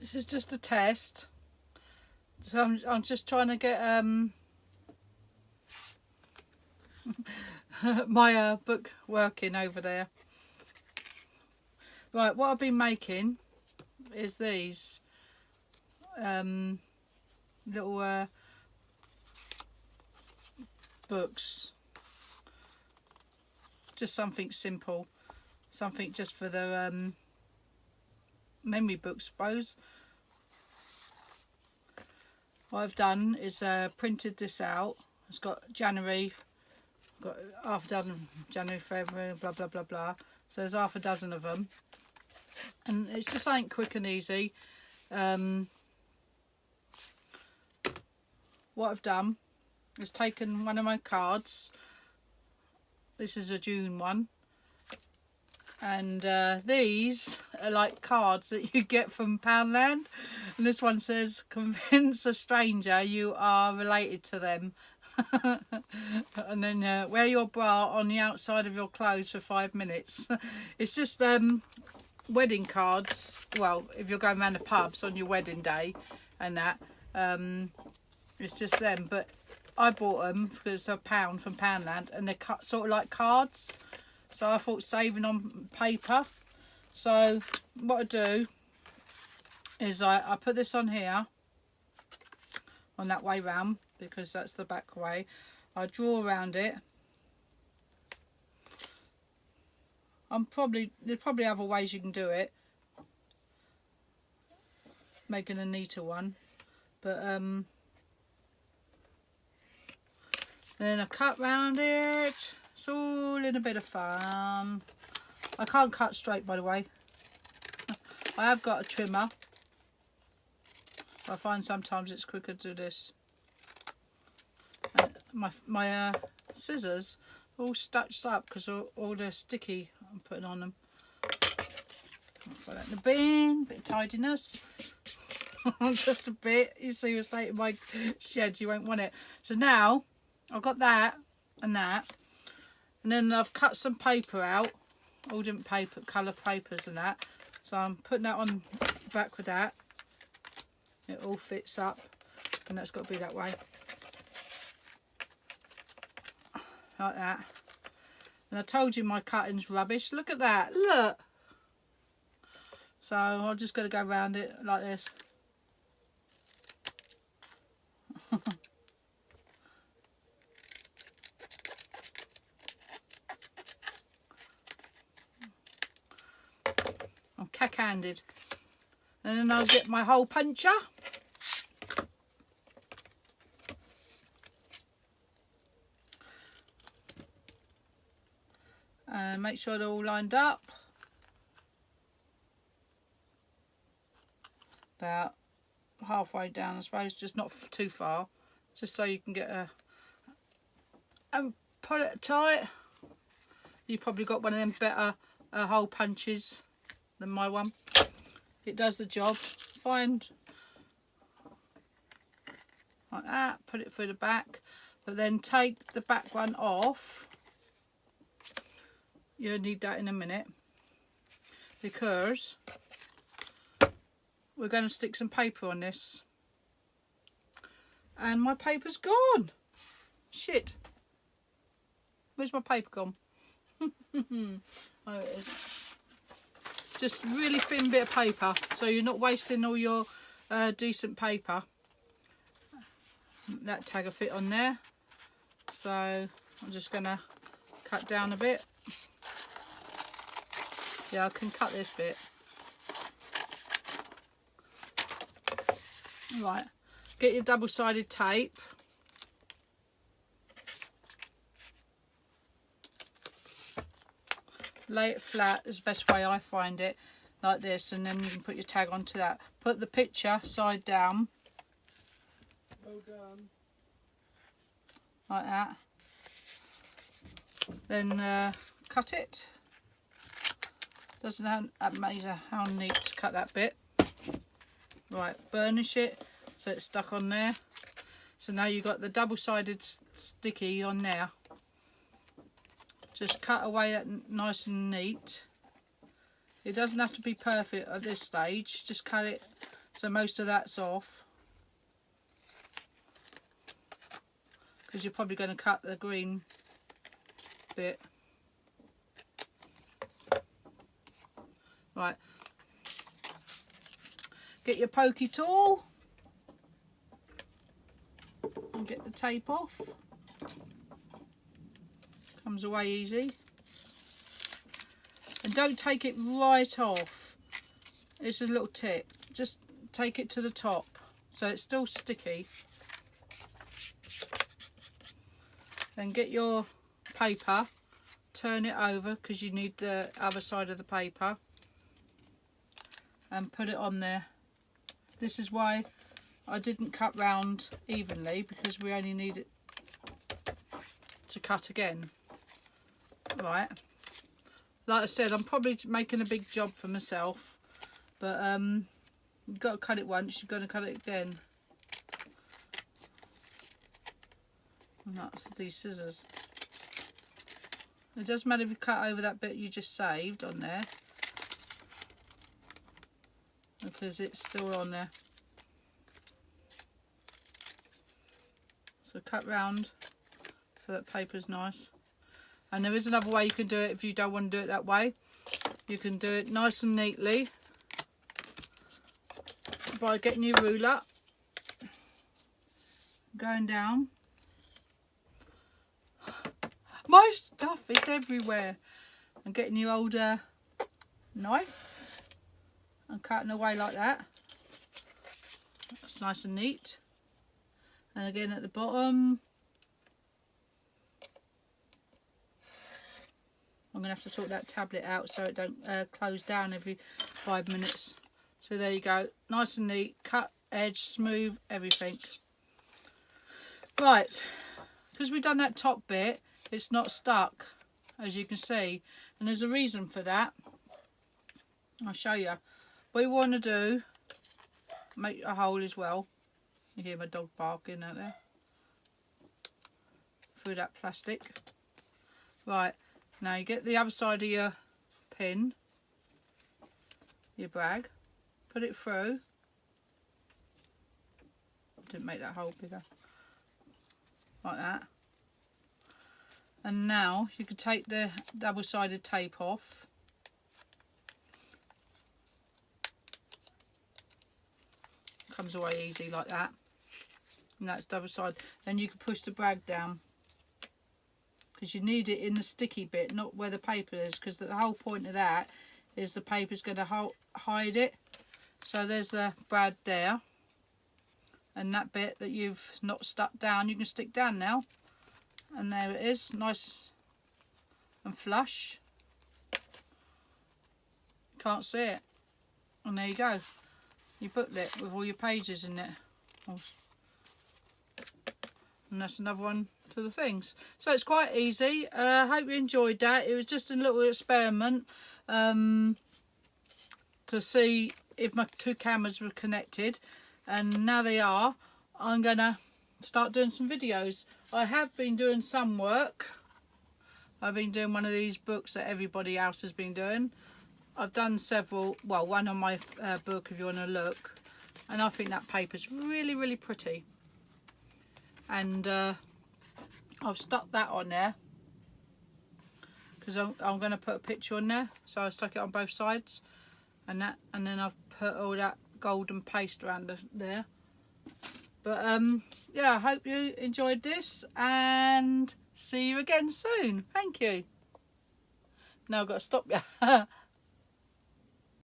This is just a test. So I'm just trying to get my book working over there. Right, what I've been making is these little books. Just something simple, something just for the memory book, suppose. What I've done is printed this out. It's got January, got half a dozen, January, February, blah blah blah blah. So there's half a dozen of them, and it's just something quick and easy. What I've done is taken one of my cards. This is a June one, and these are like cards that you get from Poundland, and this one says convince a stranger you are related to them. And then wear your bra on the outside of your clothes for 5 minutes. It's just wedding cards. Well, if you're going around the pubs on your wedding day and that, it's just them. But I bought them because they're £1 from Poundland, and they're cut sort of like cards. So I thought saving on paper. So what I do is I put this on here, on that way round, because that's the back way. I draw around it. There's probably other ways you can do it, making a neater one, but then I cut round it. It's all in a bit of fun. I can't cut straight, by the way. I have got a trimmer. I find sometimes it's quicker to do this. My scissors are all stitched up because all the sticky I'm putting on them. I'll put that in the bin. Bit of tidiness. Just a bit. You see the state of my shed, you won't want it. So now I've got that and that, and then I've cut some paper out, all different paper, colour papers and that. So I'm putting that on back with that. It all fits up, and that's got to be that way, like that. And I told you my cutting's rubbish. Look at that. Look. So I'm just going to go around it like this. I'm cack-handed. And then I'll get my hole puncher. And make sure they're all lined up. About halfway down, I suppose, just not too far. Just so you can get a... And put it tight. You probably got one of them better hole punches than my one. It does the job. Find like that, put it through the back, but then take the back one off. You'll need that in a minute, because we're going to stick some paper on this, and my paper's gone. Shit, where's my paper gone? Oh, it is. Just really thin bit of paper, so you're not wasting all your decent paper. That tag will fit on there, so I'm just going to cut down a bit. Yeah, I can cut this bit. Right, get your double-sided tape. Lay it flat is the best way I find it, like this, and then you can put your tag onto that. Put the picture side down. Well done. Like that. Then cut it. Doesn't that matter how neat to cut that bit. Right, burnish it so it's stuck on there. So now you've got the double-sided sticky on there. Just cut away that nice and neat. It doesn't have to be perfect at this stage. Just cut it So most of that's off. Because you're probably going to cut the green bit. Right. Get your pokey tool. And get the tape off. Comes away easy. And don't take it right off. It's a little tip. Just take it to the top so it's still sticky. Then get your paper, turn it over because you need the other side of the paper, and put it on there. This is why I didn't cut round evenly, because we only need it to cut again. Right, like I said, I'm probably making a big job for myself, but you've got to cut it once, you've got to cut it again. And that's these scissors. It doesn't matter if you cut over that bit you just saved on there, because it's still on there. So cut round so that paper's nice. And there is another way you can do it if you don't want to do it that way. You can do it nice and neatly by getting your ruler, going down. My stuff is everywhere. And getting your old knife and cutting away like that. That's nice and neat. And again at the bottom, I'm going to have to sort that tablet out so it don't close down every 5 minutes. So there you go, nice and neat, cut, edge, smooth, everything. Right, because we've done that top bit, it's not stuck, as you can see, and there's a reason for that. I'll show you. What you want to do, make a hole as well. You hear my dog barking out there through that plastic. Right, now you get the other side of your pin, your brag, put it through. Didn't make that hole bigger. Like that. And now you can take the double-sided tape off. Comes away easy like that. And that's double-sided. Then you can push the brag down, because you need it in the sticky bit, not where the paper is, because the whole point of that is the paper's going to hide it. So there's the brad there, and that bit that you've not stuck down, you can stick down now. And there it is, nice and flush. Can't see it. And there you go, your booklet with all your pages in it. And that's another one to the things. So it's quite easy. I hope you enjoyed that. It was just a little experiment to see if my two cameras were connected, and now they are. I'm gonna start doing some videos. I have been doing some work. I've been doing one of these books that everybody else has been doing. I've done several, well, one on my book if you want to look, and I think that paper's really, really pretty. And I've stuck that on there because I'm going to put a picture on there, so I stuck it on both sides, and that, and then I've put all that golden paste around there. But yeah, I hope you enjoyed this, and see you again soon. Thank you. Now I've got to stop you.